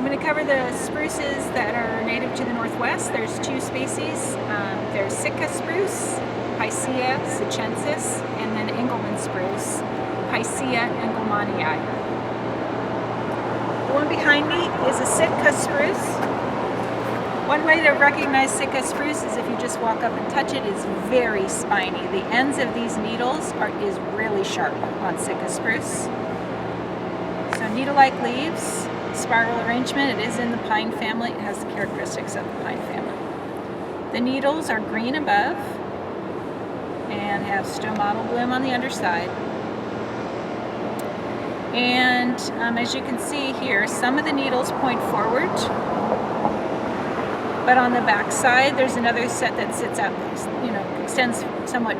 going to cover the spruces that are native to the Northwest. There's two species. There's Sitka Spruce, Picea, sitchensis, and then Engelmann spruce, Picea engelmannii. The one behind me is a Sitka Spruce. One way to recognize Sitka Spruce is if you just walk up and touch it. It's very spiny. The ends of these needles is really sharp on Sitka Spruce. So needle-like leaves, spiral arrangement. It is in the pine family. It has the characteristics of the pine family. The needles are green above and have stomatal bloom on the underside. And as you can see here, some of the needles point forward, but on the back side there's another set that sits out, extends somewhat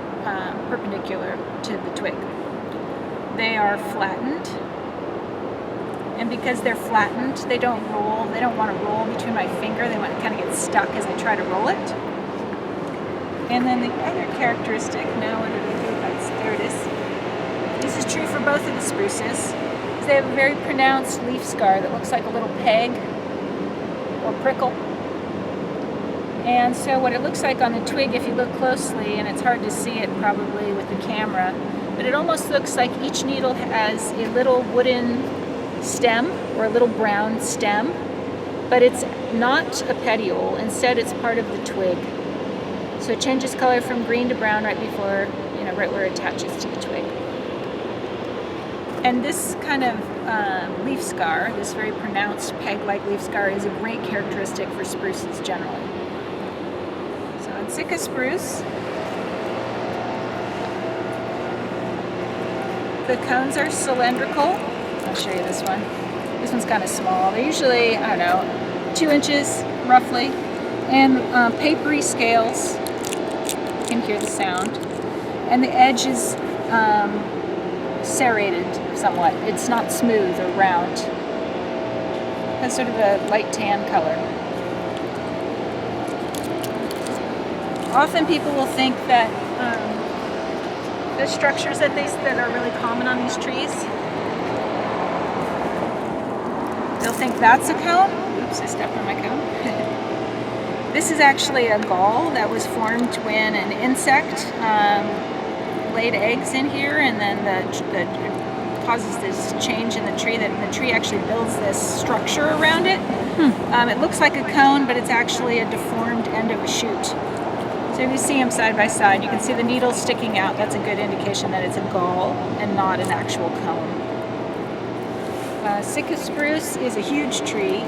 perpendicular to the twig. They are flattened, and because they're flattened, they don't roll. They don't want to roll between my finger. They want to kind of get stuck as I try to roll it. And then the other characteristic, now what did I do? There it is. This is true for both of the spruces. They have a very pronounced leaf scar that looks like a little peg or prickle. And so what it looks like on the twig, if you look closely, and it's hard to see it probably with the camera, but it almost looks like each needle has a little wooden stem or a little brown stem, but it's not a petiole. Instead, it's part of the twig. So it changes color from green to brown right before, right where it attaches to the twig. And this kind of leaf scar, this very pronounced peg-like leaf scar, is a great characteristic for spruces generally. So in Sitka Spruce, the cones are cylindrical. I'll show you this one. This one's kind of small. They're usually, 2 inches roughly, and papery scales. You can hear the sound. And the edge is serrated somewhat. It's not smooth or round. It has sort of a light tan color. Often people will think that the structures that are really common on these trees, they'll think that's a cone. Oops, I stepped on my cone. This is actually a gall that was formed when an insect laid eggs in here, and then it causes this change in the tree, that the tree actually builds this structure around it. It looks like a cone, but it's actually a deformed end of a shoot. So if you see them side by side, you can see the needles sticking out. That's a good indication that it's a gall and not an actual cone. Sitka Spruce is a huge tree,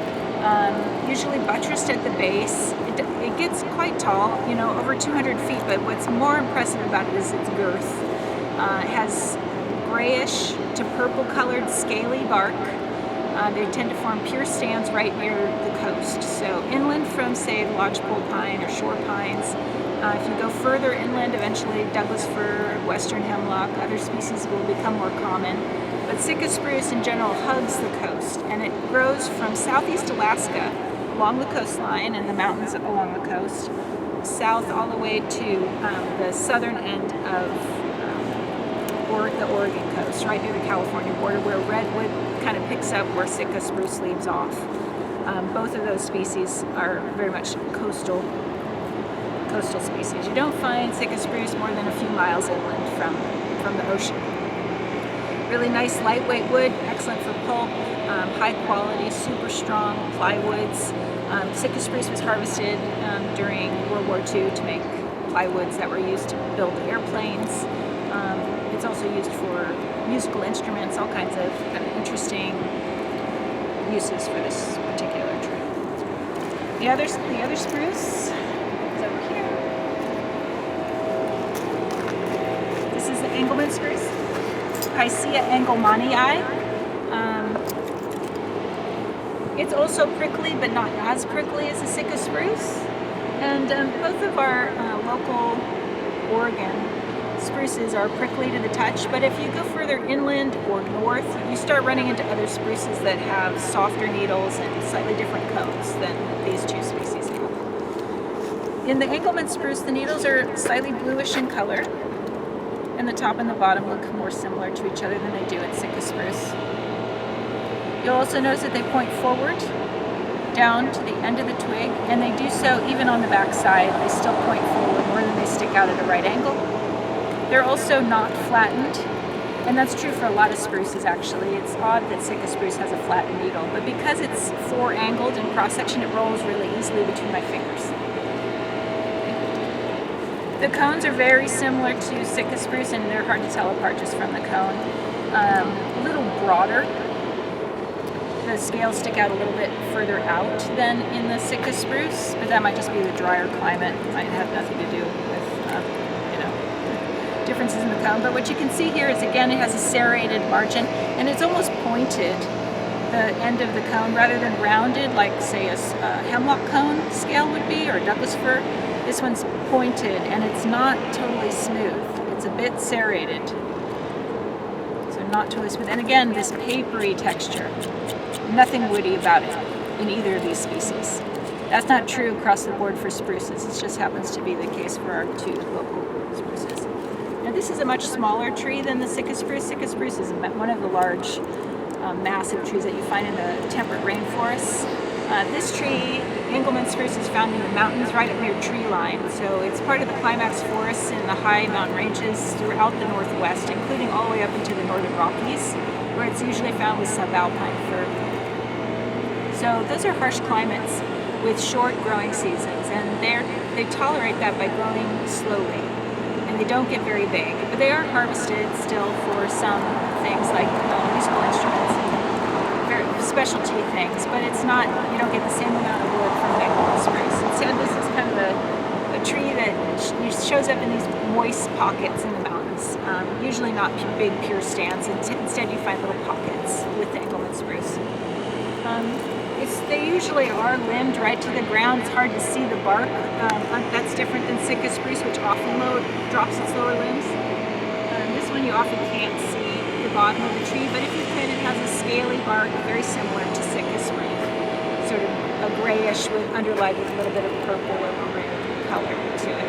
usually buttressed at the base. It gets quite tall, over 200 feet, but what's more impressive about it is its girth. It has grayish to purple colored scaly bark. They tend to form pure stands right near the coast. So inland from, say, the lodgepole pine or shore pines. If you go further inland, eventually Douglas fir, western hemlock, other species will become more common. But Sitka spruce in general hugs the coast, and it grows from southeast Alaska along the coastline and the mountains along the coast, south all the way to the southern end of the Oregon coast, right near the California border, where redwood kind of picks up where Sitka spruce leaves off. Both of those species are very much coastal species. You don't find Sitka spruce more than a few miles inland from the ocean. Really nice lightweight wood, excellent for pulp, high quality, super strong plywoods. Sitka spruce was harvested during World War II to make plywoods that were used to build airplanes. It's also used for musical instruments, all kinds of interesting uses for this particular tree. The other spruce is over here. This is the Engelmann spruce, Picea engelmannii. It's also prickly, but not as prickly as the Sitka spruce. And both of our local Oregon spruces are prickly to the touch, but if you go further inland or north, you start running into other spruces that have softer needles and slightly different cones than these two species have. In the Engelmann spruce, the needles are slightly bluish in color, and the top and the bottom look more similar to each other than they do in Sitka spruce. You'll also notice that they point forward down to the end of the twig, and they do so even on the back side. They still point forward more than they stick out at a right angle. They're also not flattened, and that's true for a lot of spruces actually. It's odd that Sitka spruce has a flattened needle, but because it's four-angled in cross-section, it rolls really easily between my fingers. The cones are very similar to Sitka spruce, and they're hard to tell apart just from the cone. A little broader. The scales stick out a little bit further out than in the Sitka spruce, but that might just be the drier climate. It might have nothing to do with differences in the cone. But what you can see here is, again, it has a serrated margin, and it's almost pointed, the end of the cone, rather than rounded like, say, a hemlock cone scale would be, or a Douglas fir. This one's pointed, and it's not totally smooth. It's a bit serrated, so not totally smooth. And again, this papery texture. Nothing woody about it in either of these species. That's not true across the board for spruces. It just happens to be the case for our two local spruces. Now this is a much smaller tree than the Sitka spruce. Sitka spruce is one of the large, massive trees that you find in the temperate rainforests. This tree, Engelmann spruce, is found in the mountains right up near tree line. So it's part of the climax forests in the high mountain ranges throughout the Northwest, including all the way up into the northern Rockies, where it's usually found with subalpine fir. So those are harsh climates with short growing seasons, and they tolerate that by growing slowly, and they don't get very big. But they are harvested still for some things like musical instruments and very specialty things, but it's not, you don't get the same amount of wood from Engelmann spruce. Instead, this is kind of a tree that shows up in these moist pockets in the mountains, usually not big pure stands. Instead, you find little pockets with the Engelmann spruce. They usually are limbed right to the ground. It's hard to see the bark. That's different than Sitka spruce, which often drops its lower limbs. This one you often can't see the bottom of the tree, but if you could, it has a scaly bark, very similar to Sitka spruce, sort of a grayish with underlaid with a little bit of purple or maroon color to it.